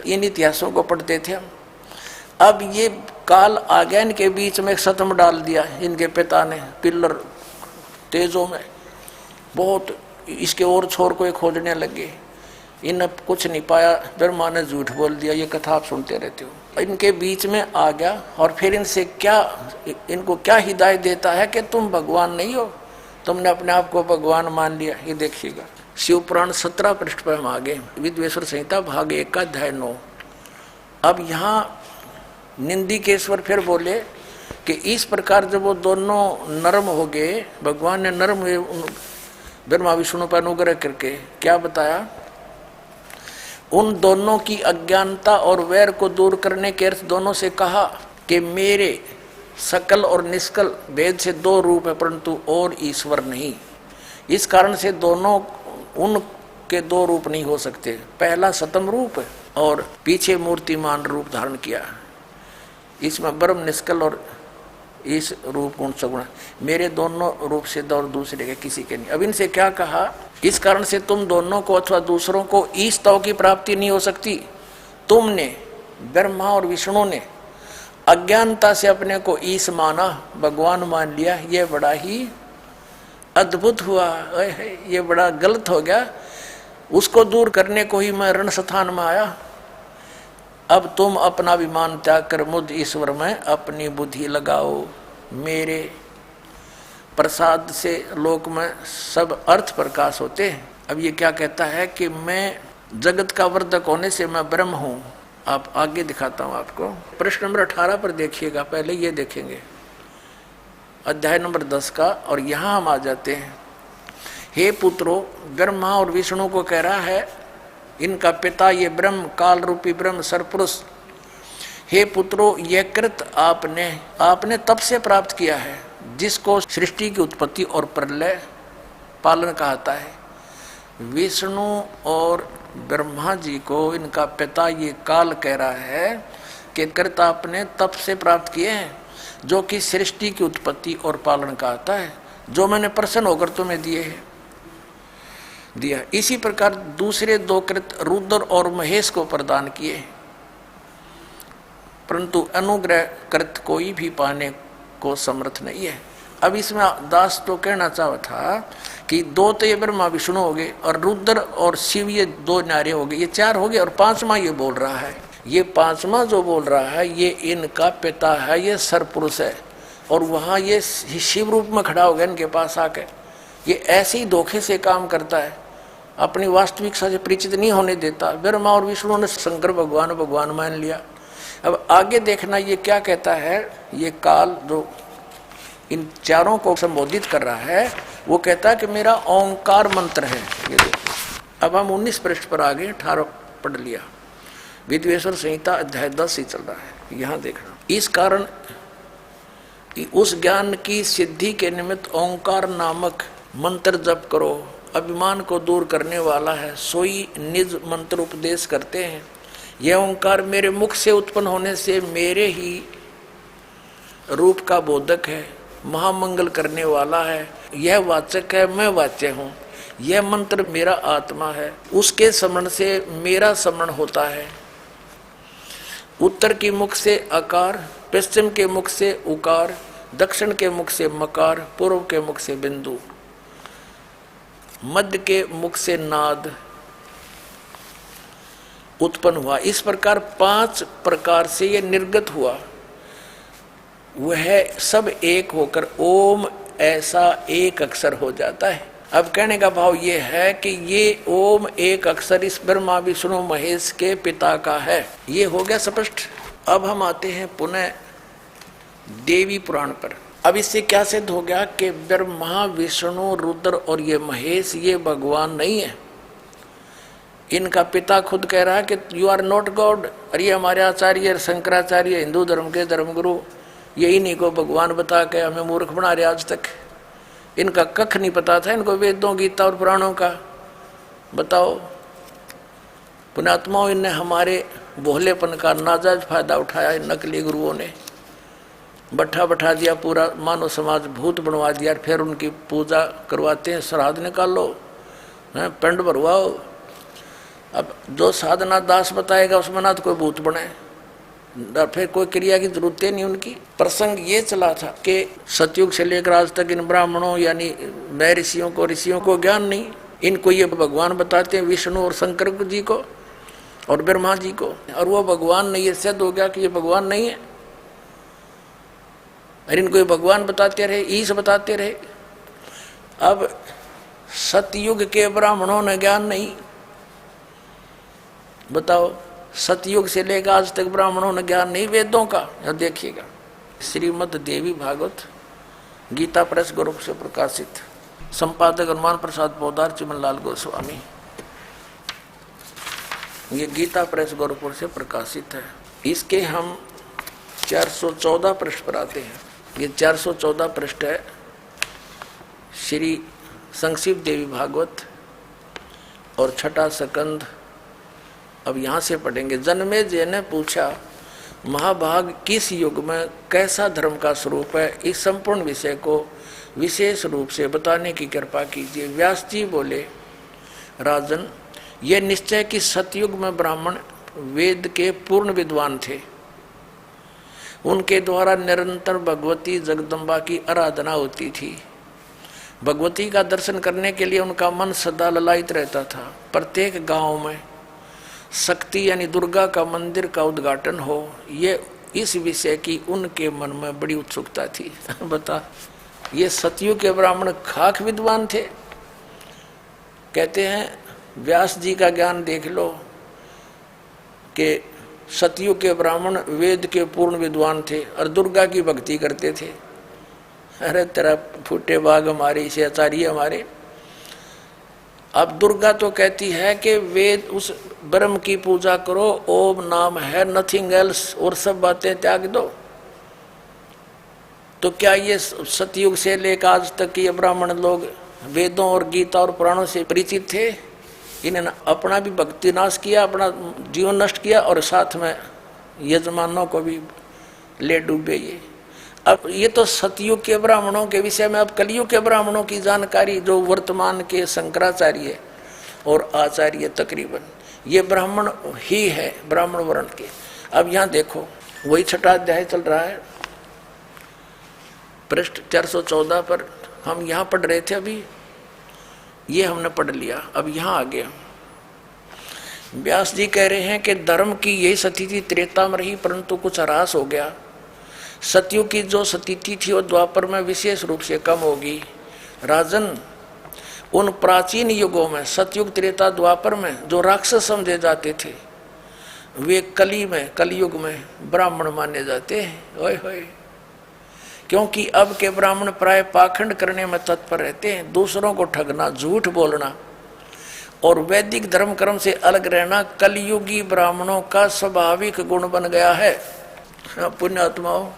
इन इतिहासों को पढ़ते थे हम। अब ये काल आ गया, इनके बीच में एक सतम डाल दिया इनके पिता ने पिल्लर तेजों में, बहुत इसके और छोर को खोजने लगे, इन कुछ नहीं पाया, ब्रह्मा ने झूठ बोल दिया। ये कथा आप सुनते रहते हो। इनके बीच में आ गया और फिर इनसे क्या, इनको क्या हिदायत देता है कि तुम भगवान नहीं हो, तुमने अपने आप को भगवान मान लिया। ये देखिएगा शिव पुराण 17 पृष्ठ पर हम आगे, विद्वेश्वर संहिता भाग 1 का अध्याय 9। अब यहाँ निंदिकेश्वर फिर बोले कि इस प्रकार जब वो दोनों नरम हो गए, भगवान ने नरम हुए ब्रह्मा विष्णु पर अनुग्रह करके, क्या बताया, उन दोनों की अज्ञानता और वैर को दूर करने के अर्थ दोनों से कहा कि मेरे सकल और निष्कल भेद से 2 रूप है परंतु और ईश्वर नहीं। इस कारण से दोनों उनके 2 रूप नहीं हो सकते। पहला सतम रूप और पीछे मूर्तिमान रूप धारण किया, इसमें ब्रह्म निष्कल और इस रूप गुण सगुण, मेरे दोनों रूप से और दूसरे के किसी के नहीं। अब इनसे क्या कहा, इस कारण से तुम दोनों को अथवा दूसरों को ईश तव की प्राप्ति नहीं हो सकती। तुमने ब्रह्मा और विष्णु ने अज्ञानता से अपने को ईश माना, भगवान मान लिया, ये बड़ा ही अद्भुत हुआ, ये बड़ा गलत हो गया। उसको दूर करने को ही मैं रण स्थान में आया। अब तुम अपना अभिमान त्याग कर मुझ ईश्वर में अपनी बुद्धि लगाओ। मेरे प्रसाद से लोक में सब अर्थ प्रकाश होते हैं। अब ये क्या कहता है कि मैं जगत का वर्धक होने से मैं ब्रह्म हूँ। आप आगे दिखाता हूँ आपको, प्रश्न नंबर 18 पर देखिएगा, पहले ये देखेंगे अध्याय नंबर 10 का, और यहाँ हम आ जाते हैं। हे पुत्रो, ब्रह्मा और विष्णु को कह रहा है, इनका पिता ये ब्रह्म काल रूपी ब्रह्म सरपुरुष, हे पुत्रो, यह कृत आपने तब से प्राप्त किया है जिसको सृष्टि की उत्पत्ति और प्रलय पालन कहता है। विष्णु और ब्रह्मा जी को इनका पिता ये काल कह रहा है कि कृत आपने तब से प्राप्त किए हैं जो कि सृष्टि की उत्पत्ति और पालन कहता है, जो मैंने प्रसन्न होकर तुम्हें दिया। इसी प्रकार दूसरे 2 कृत रुद्र और महेश को प्रदान किए, परंतु अनुग्रह कृत कोई भी पाने को समर्थ नहीं है। अब इसमें दास तो कहना चाहा था कि 2 तो ये ब्रह्मा विष्णु हो गए और रुद्र और शिव ये 2 नारे हो गए, ये 4 हो गए, और 5वां ये बोल रहा है। ये 5वां जो बोल रहा है ये इनका पिता है, ये सरपुरुष है, और वहाँ ये शिव रूप में खड़ा हो गया इनके पास आकर। ये ऐसे ही धोखे से काम करता है, अपनी वास्तविकता से परिचित नहीं होने देता। ब्रह्मा और विष्णु ने शंकर भगवान मान लिया। अब आगे देखना ये क्या कहता है, ये काल जो इन चारों को संबोधित कर रहा है, वो कहता है कि मेरा ओंकार मंत्र है। ये देखो, अब हम 19 पृष्ठ पर आगे 18 पढ़ लिया, विद्वेश्वर संहिता अध्याय 10 ही चल रहा है। यहाँ देखना, इस कारण उस ज्ञान की सिद्धि के निमित्त ओंकार नामक मंत्र जप करो, अभिमान को दूर करने वाला है, सोई निज मंत्र उपदेश करते हैं। यह ओंकार मेरे मुख से उत्पन्न होने से मेरे ही रूप का बोधक है, महामंगल करने वाला है। यह वाचक है, मैं वाच्य हूँ। यह मंत्र मेरा आत्मा है, उसके स्मरण से मेरा स्मरण होता है। उत्तर के मुख से अकार, पश्चिम के मुख से उकार, दक्षिण के मुख से मकार, पूर्व के मुख से बिंदु, मध्य के मुख से नाद उत्पन्न हुआ। इस प्रकार 5 प्रकार से ये निर्गत हुआ। वह सब एक होकर ओम ऐसा एक अक्षर हो जाता है। अब कहने का भाव ये है कि ये ओम एक अक्षर इस ब्रह्मा विष्णु महेश के पिता का है। ये हो गया स्पष्ट। अब हम आते हैं पुनः देवी पुराण पर। अब इससे क्या सिद्ध हो गया कि ब्रह्मा विष्णु रुद्र और ये महेश ये भगवान नहीं है। इनका पिता खुद कह रहा है कि यू आर नॉट गॉड। और ये हमारे आचार्य शंकराचार्य हिंदू धर्म के धर्मगुरु ये इन्हीं को भगवान बता के हमें मूर्ख बना रहे। आज तक इनका कख नहीं पता था, इनको वेदों गीता और पुराणों का। बताओ पुण्यात्माओं, इनने हमारे भोलेपन का नाजायज फायदा उठाया। नकली गुरुओं ने बैठा दिया, पूरा मानव समाज भूत बनवा दिया। फिर उनकी पूजा करवाते हैं, श्राद्ध निकालो, पिंड भरवाओ, अब जो साधना दास बताएगा उसमें ना तो कोई भूत बने, फिर कोई क्रिया की जरूरत नहीं उनकी। प्रसंग ये चला था कि सतयुग से लेकर आज तक इन ब्राह्मणों यानी नए ऋषियों को ज्ञान नहीं। इनको ये भगवान बताते हैं, विष्णु और शंकर जी को और ब्रह्मा जी को, और वो भगवान नहीं, ये सिद्ध हो गया कि ये भगवान नहीं है। और इनको ये भगवान बताते रहे, ईश बताते रहे। अब सतयुग के ब्राह्मणों ने ज्ञान नहीं, बताओ, सतयुग से लेकर आज तक ब्राह्मणों ने ज्ञान नहीं वेदों का। अब देखिएगा, श्रीमद् देवी भागवत गीता प्रेस ग्रुप से प्रकाशित, संपादक हनुमान प्रसाद पोदार, चिमनलाल गोस्वामी। ये गीता प्रेस गोरखपुर से प्रकाशित है। इसके हम 414 पृष्ठ पर आते हैं। ये 414 पृष्ठ है श्री संक्षिप्त देवी भागवत और छठा सकंद। अब यहाँ से पढ़ेंगे। जन्मेजय ने पूछा, महाभाग किस युग में कैसा धर्म का स्वरूप है, इस संपूर्ण विषय को विशेष रूप से बताने की कृपा कीजिए। व्यास जी बोले, राजन, यह निश्चय कि सतयुग में ब्राह्मण वेद के पूर्ण विद्वान थे। उनके द्वारा निरंतर भगवती जगदम्बा की आराधना होती थी। भगवती का दर्शन करने के लिए उनका मन सदा ललायित रहता था। प्रत्येक गांव में शक्ति यानी दुर्गा का मंदिर का उद्घाटन हो, ये इस विषय की उनके मन में बड़ी उत्सुकता थी। बता, ये सतयुग के ब्राह्मण खाक विद्वान थे। कहते हैं व्यास जी का ज्ञान देख लो कि सतयुग के ब्राह्मण वेद के पूर्ण विद्वान थे और दुर्गा की भक्ति करते थे। अरे तेरा फूटे बाग हमारे, इसे आचार्य हमारे। अब दुर्गा तो कहती है कि वेद उस ब्रह्म की पूजा करो, ओम नाम है, नथिंग एल्स, और सब बातें त्याग दो। तो क्या ये सतयुग से लेकर आज तक ये ब्राह्मण लोग वेदों और गीता और पुराणों से परिचित थे? इन्होंने अपना भी भक्ति नाश किया, अपना जीवन नष्ट किया और साथ में यजमानों को भी ले डूबे। ये अब ये तो सतयुग के ब्राह्मणों के विषय में। अब कलयुग के ब्राह्मणों की जानकारी जो वर्तमान के शंकराचार्य और आचार्य तकरीबन ये ब्राह्मण ही है, ब्राह्मण वर्ण के। अब यहाँ देखो, वही छठा अध्याय चल रहा है, पृष्ठ 414 पर हम यहाँ पढ़ रहे थे। अभी ये हमने पढ़ लिया, अब यहाँ आ गया। व्यास जी कह रहे हैं कि धर्म की यही स्थिति त्रेता में रही, परंतु कुछ ह्रास हो गया। सतयुग की जो स्थिति थी वो द्वापर में विशेष रूप से कम होगी। राजन, उन प्राचीन युगों में सतयुग, त्रेता, द्वापर में जो राक्षस समझे जाते थे वे कलयुग में ब्राह्मण माने जाते हैं। ओए होए, क्योंकि अब के ब्राह्मण प्राय पाखंड करने में तत्पर रहते हैं, दूसरों को ठगना, झूठ बोलना और वैदिक धर्म कर्म से अलग रहना कलयुगी ब्राह्मणों का स्वाभाविक गुण बन गया है। पुण्यात्माओं,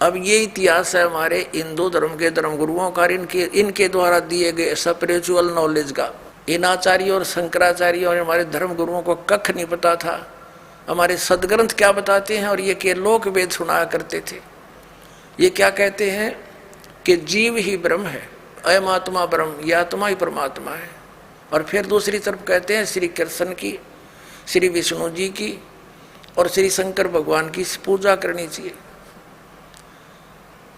अब ये इतिहास है हमारे हिंदू धर्म के धर्मगुरुओं का, इनके द्वारा दिए गए स्पिरिचुअल नॉलेज का। इन आचार्यों और शंकराचार्यों और हमारे धर्मगुरुओं को कख नहीं पता था हमारे सदग्रंथ क्या बताते हैं। और ये के लोक वेद सुनाया करते थे। ये क्या कहते हैं कि जीव ही ब्रह्म है, अयम आत्मा ब्रह्म, ये आत्मा ही परमात्मा है। और फिर दूसरी तरफ कहते हैं श्री कृष्ण की, श्री विष्णु जी की और श्री शंकर भगवान की पूजा करनी चाहिए।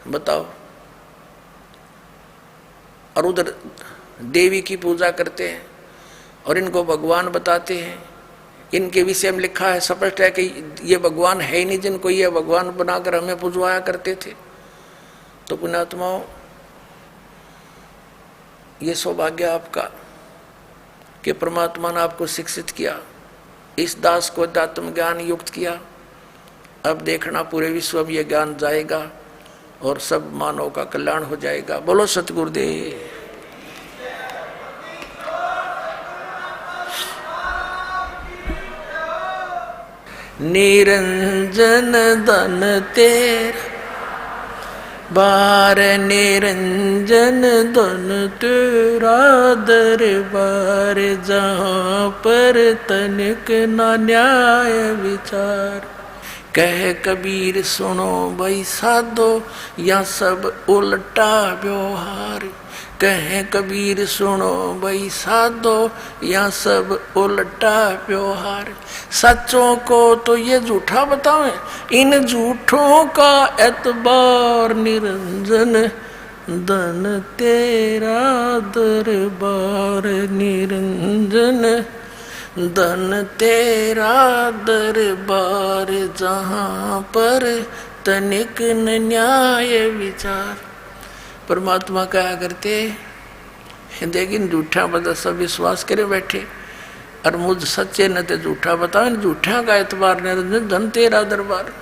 बताओ, और उधर देवी की पूजा करते हैं और इनको भगवान बताते हैं। इनके विषय में लिखा है, स्पष्ट है कि ये भगवान है ही नहीं जिनको ये भगवान बनाकर हमें पूजवाया करते थे। तो पुण्यात्माओं, ये सौभाग्य आपका कि परमात्मा ने आपको शिक्षित किया, इस दास को अध्यात्म ज्ञान युक्त किया। अब देखना पूरे विश्व में ये ज्ञान जाएगा और सब मानव का कल्याण हो जाएगा। बोलो सतगुरुदेव। निरंजन धन तेरा बार, निरंजन धन तेरा दरबार, जहाँ पर तनिक ना न्याय विचार। कह कबीर सुनो भाई साधो, या सब उल्टा व्यवहार। कहे कबीर सुनो भाई साधो, यहाँ सब उल्टा व्यवहार। सच्चों को तो ये झूठा बतावे, इन झूठों का एतबार निरंजन। धन तेरा दरबार निरंजन, धन तेरा दरबार, जहाँ पर तनिक न न्याय विचार। परमात्मा क्या करते, लेकिन झूठा बता सब विश्वास करे बैठे, और मुझ सच्चे न ते झूठा बताओ, झूठा का एतबार निरंजन, धन तेरा दरबार।